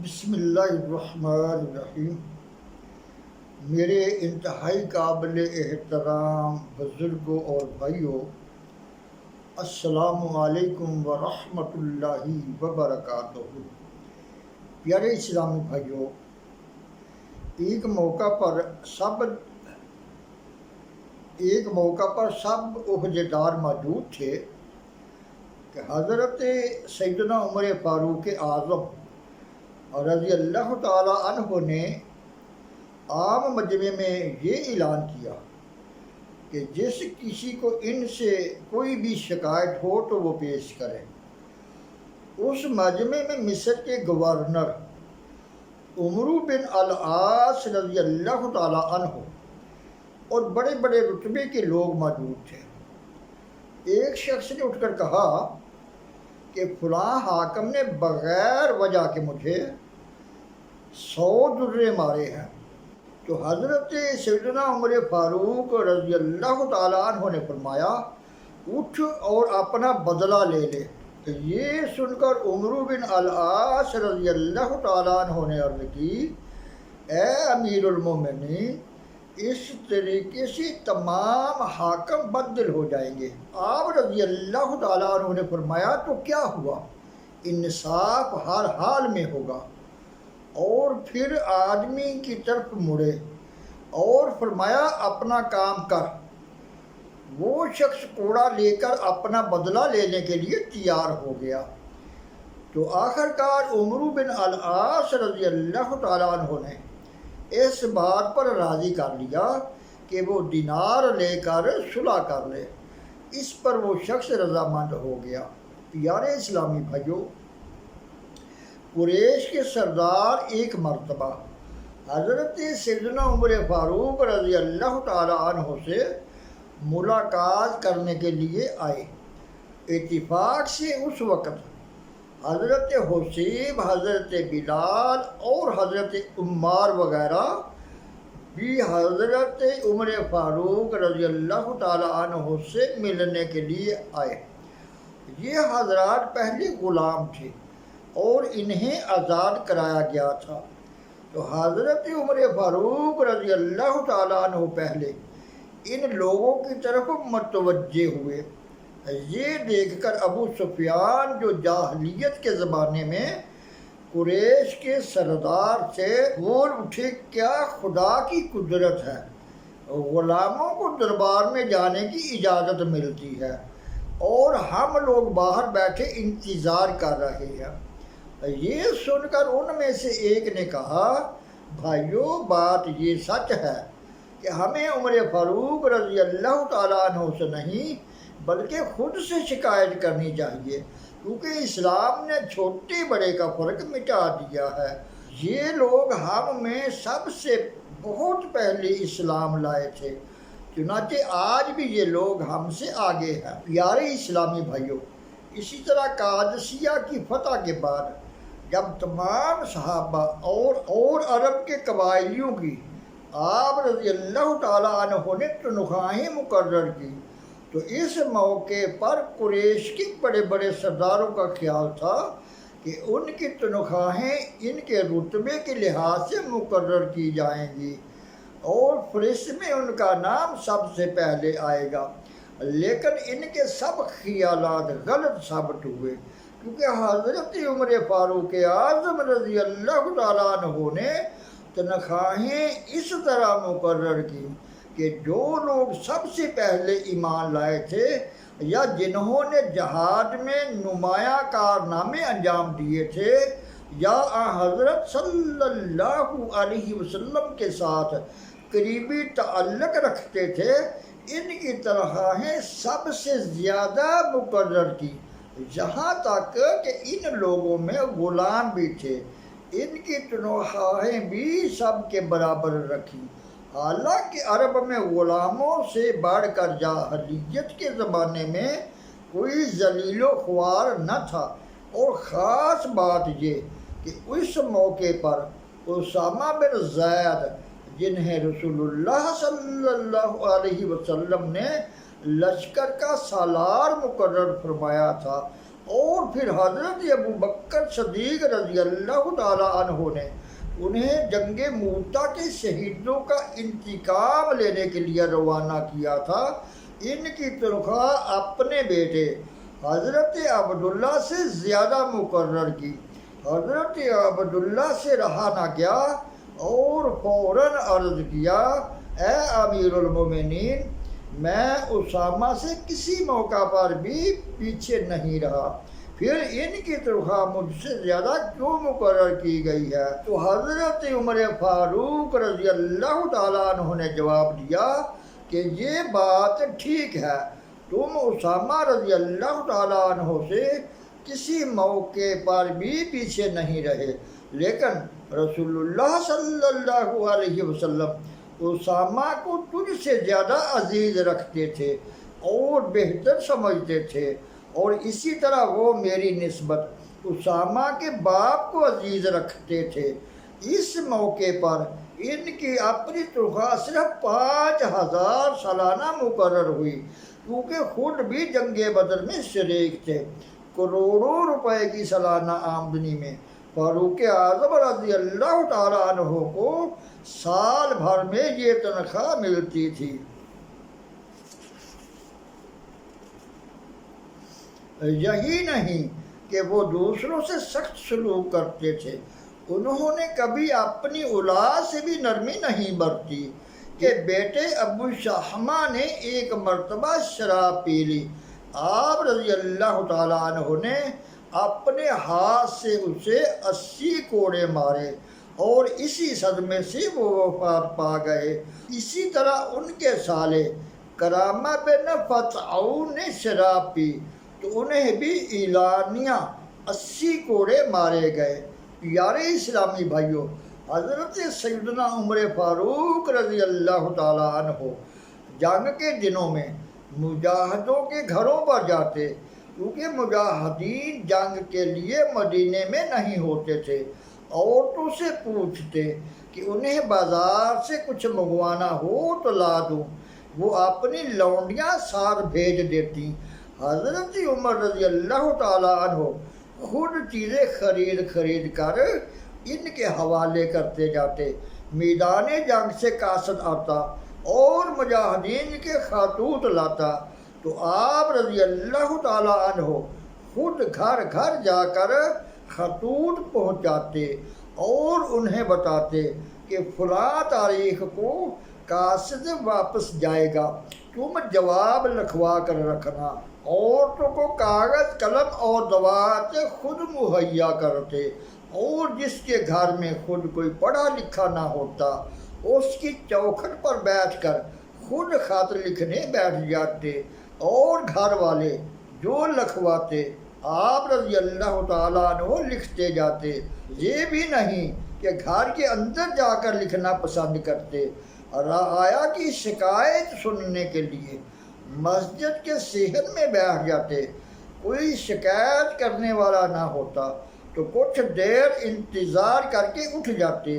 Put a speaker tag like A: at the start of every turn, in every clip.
A: بسم اللہ الرحمن الرحیم۔ میرے انتہائی قابل احترام بزرگوں اور بھائیوں، السلام علیکم ورحمۃ اللہ وبرکاتہ۔ پیارے اسلامی بھائیوں، ایک موقع پر سب عہدیدار موجود تھے کہ حضرت سیدنا عمر فاروق اعظم رضی اللہ تعالی عنہ نے عام مجمع میں یہ اعلان کیا کہ جس کسی کو ان سے کوئی بھی شکایت ہو تو وہ پیش کرے۔ اس مجمع میں مصر کے گورنر عمرو بن العاص رضی اللہ تعالی عنہ اور بڑے بڑے رتبے کے لوگ موجود تھے۔ ایک شخص نے اٹھ کر کہا کہ فلاں حاکم نے بغیر وجہ کے مجھے 100 درے مارے ہیں۔ تو حضرت سیدنا عمر فاروق رضی اللہ تعالیٰ عنہ نے فرمایا، اٹھ اور اپنا بدلہ لے لے۔ تو یہ سن کر عمرو بن العاص رضی اللہ تعالیٰ عنہ نے عرض کی، اے امیر المومنین، اس طریقے سے تمام حاکم بدل ہو جائیں گے۔ آپ رضی اللہ تعالیٰ عنہ نے فرمایا، تو کیا ہوا؟ انصاف ہر حال میں ہوگا۔ اور پھر آدمی کی طرف مڑے اور فرمایا، اپنا کام کر۔ وہ شخص کوڑا لے کر اپنا بدلہ لینے کے لیے تیار ہو گیا۔ تو آخرکار عمرو بن العاص رضی اللہ تعالیٰ عنہ نے اس بات پر راضی کر لیا کہ وہ دینار لے کر صلح کر لے۔ اس پر وہ شخص رضامند ہو گیا۔ پیارے اسلامی بھائیوں، قریش کے سردار ایک مرتبہ حضرت سیدنا عمر فاروق رضی اللہ تعالی عنہ سے ملاقات کرنے کے لیے آئے۔ اتفاق سے اس وقت حضرت حسیب، حضرت بلال اور حضرت عمار وغیرہ بھی حضرت عمر فاروق رضی اللہ تعالی عنہ سے ملنے کے لیے آئے۔ یہ حضرات پہلے غلام تھے اور انہیں آزاد کرایا گیا تھا۔ تو حضرت عمر فاروق رضی اللہ تعالیٰ عنہ پہلے ان لوگوں کی طرف متوجہ ہوئے۔ یہ دیکھ کر ابو سفیان، جو جاہلیت کے زمانے میں قریش کے سردار تھے، بول اٹھے، کیا خدا کی قدرت ہے، غلاموں کو دربار میں جانے کی اجازت ملتی ہے اور ہم لوگ باہر بیٹھے انتظار کر رہے ہیں۔ یہ سن کر ان میں سے ایک نے کہا، بھائیو، بات یہ سچ ہے کہ ہمیں عمر فاروق رضی اللہ تعالیٰ عنہ سے نہیں بلکہ خود سے شکایت کرنی چاہیے، کیونکہ اسلام نے چھوٹے بڑے کا فرق مٹا دیا ہے۔ یہ لوگ ہم میں سب سے بہت پہلے اسلام لائے تھے، چنانچہ آج بھی یہ لوگ ہم سے آگے ہیں۔ پیارے اسلامی بھائیوں، اسی طرح قادسیہ کی فتح کے بعد جب تمام صحابہ اور عرب کے قبائلیوں کی آپ رضی اللہ تعالیٰ عنہ نے تنخواہیں مقرر کی، تو اس موقع پر قریش کے بڑے بڑے سرداروں کا خیال تھا کہ ان کی تنخواہیں ان کے رتبے کے لحاظ سے مقرر کی جائیں گی اور فہرست میں ان کا نام سب سے پہلے آئے گا۔ لیکن ان کے سب خیالات غلط ثابت ہوئے، کیونکہ حضرت عمر فاروق اعظم رضی اللہ تعالیٰ عنہ نے تنخواہیں اس طرح مقرر کی کہ جو لوگ سب سے پہلے ایمان لائے تھے یا جنہوں نے جہاد میں نمایاں کارنامے انجام دیے تھے یا حضرت صلی اللہ علیہ وسلم کے ساتھ قریبی تعلق رکھتے تھے، ان کی تنخواہیں سب سے زیادہ مقرر کی، یہاں تک کہ ان لوگوں میں غلام بھی تھے، ان کی تنخواہیں بھی سب کے برابر رکھی۔ حالانکہ عرب میں غلاموں سے بڑھ کر جاہلیت کے زمانے میں کوئی ذلیل و خوار نہ تھا۔ اور خاص بات یہ کہ اس موقع پر اسامہ بن زید، جنہیں رسول اللہ صلی اللہ علیہ وسلم نے لشکر کا سالار مقرر فرمایا تھا اور پھر حضرت ابو بکر صدیق رضی اللہ تعالیٰ عنہ نے انہیں جنگ موتا کے شہیدوں کا انتقام لینے کے لیے روانہ کیا تھا۔ ان کی تنخواہ اپنے بیٹے حضرت عبداللہ سے زیادہ مقرر کی۔ حضرت عبداللہ سے رہا نہ گیا اور فوراً عرض کیا، اے امیر المومنین، میں اسامہ سے کسی موقع پر بھی پیچھے نہیں رہا، پھر ان کی تنخواہ مجھ سے زیادہ کیوں مقرر کی گئی ہے؟ تو حضرت عمر فاروق رضی اللہ تعالیٰ عنہ نے جواب دیا کہ یہ بات ٹھیک ہے، تم اسامہ رضی اللہ تعالیٰ عنہ سے کسی موقع پر بھی پیچھے نہیں رہے، لیکن رسول اللہ صلی اللہ علیہ وسلم اسامہ کو تجھ سے زیادہ عزیز رکھتے تھے اور بہتر سمجھتے تھے، اور اسی طرح وہ میری نسبت اسامہ کے باپ کو عزیز رکھتے تھے۔ اس موقع پر ان کی اپنی تنخواہ صرف 5000 سالانہ مقرر ہوئی، کیونکہ خود بھی جنگ بدر میں شریک تھے۔ کروڑوں روپے کی سالانہ آمدنی میں فاروق اعظم رضی اللہ تعالیٰ عنہ کو سال بھر میں یہ تنخواہ ملتی تھی۔ یہی نہیں کہ وہ دوسروں سے سخت سلوک کرتے تھے، انہوں نے کبھی اپنی اولاد سے بھی نرمی نہیں برتی کہ بیٹے ابو شحمہ نے ایک مرتبہ شراب پی لی، آپ رضی اللہ تعالیٰ عنہ نے اپنے ہاتھ سے اسے 80 کوڑے مارے اور اسی صدمے سے وہ وفات پا گئے۔ اسی طرح ان کے سالے کرامہ بن فتعون نے شراب پی تو انہیں بھی اعلانیہ 80 کوڑے مارے گئے۔ پیارے اسلامی بھائیوں، حضرت سیدنا عمر فاروق رضی اللہ تعالیٰ عنہ جنگ کے دنوں میں مجاہدوں کے گھروں پر جاتے، کیونکہ مجاہدین جنگ کے لیے مدینے میں نہیں ہوتے تھے۔ عورتوں سے پوچھتے کہ انہیں بازار سے کچھ منگوانا ہو تو لا دوں، وہ اپنی لونڈیاں ساتھ بھیج دیتی۔ حضرت عمر رضی اللہ تعالیٰ عنہ خود چیزیں خرید کر ان کے حوالے کرتے جاتے۔ میدان جنگ سے قاصد آتا اور مجاہدین کے خطوط لاتا تو آپ رضی اللہ تعالیٰ عنہ خود گھر گھر جا کر خطوط پہنچاتے اور انہیں بتاتے کہ فلاں تاریخ کو قاصد واپس جائے گا، تم جواب لکھوا کر رکھنا۔ عورتوں کو کاغذ قلم اور دوات خود مہیا کرتے، اور جس کے گھر میں خود کوئی پڑھا لکھا نہ ہوتا اس کی چوکھٹ پر بیٹھ کر خود خط لکھنے بیٹھ جاتے، اور گھر والے جو لکھواتے آپ رضی اللہ تعالیٰ عنہ لکھتے جاتے۔ یہ بھی نہیں کہ گھر کے اندر جا کر لکھنا پسند کرتے، رعایا کی شکایت سننے کے لیے مسجد کے صحن میں بیٹھ جاتے۔ کوئی شکایت کرنے والا نہ ہوتا تو کچھ دیر انتظار کر کے اٹھ جاتے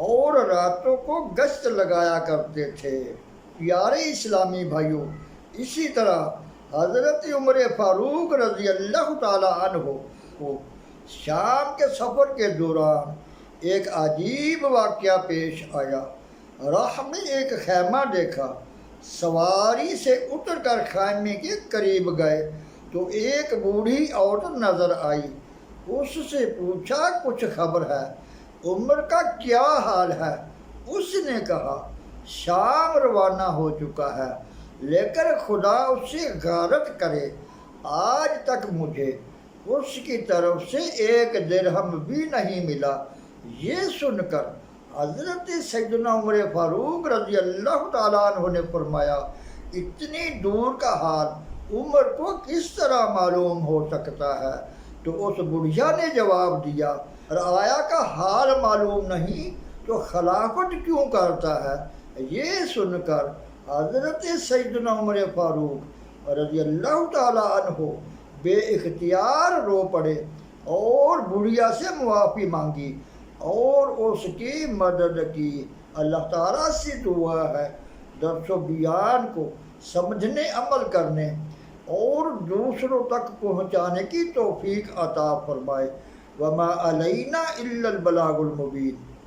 A: اور راتوں کو گشت لگایا کرتے تھے۔ پیارے اسلامی بھائیوں، اسی طرح حضرت عمر فاروق رضی اللہ تعالیٰ عنہ کو شام کے سفر کے دوران ایک عجیب واقعہ پیش آیا۔ راہ میں ایک خیمہ دیکھا، سواری سے اتر کر خیمے کے قریب گئے تو ایک بوڑھی عورت نظر آئی۔ اس سے پوچھا، کچھ خبر ہے؟ عمر کا کیا حال ہے؟ اس نے کہا، شام روانہ ہو چکا ہے، لیکن خدا اس سے غارت کرے، آج تک مجھے اس کی طرف سے 1 درہم بھی نہیں ملا۔ یہ سن کر حضرت سیدنا عمر فاروق رضی اللہ تعالیٰ عنہ نے فرمایا، اتنی دور کا حال عمر کو کس طرح معلوم ہو سکتا ہے؟ تو اس بڑھیا نے جواب دیا، رعایا کا حال معلوم نہیں تو خلافت کیوں کرتا ہے؟ یہ سن کر حضرت سیدنا عمر فاروق رضی اللہ تعالیٰ عنہ بے اختیار رو پڑے اور بڑھیا سے معافی مانگی اور اس کی مدد کی۔ اللہ تعالیٰ سے دعا ہے درس و بیان کو سمجھنے، عمل کرنے اور دوسروں تک پہنچانے کی توفیق عطا فرمائے۔ وما علینا الا البلاغ المبین۔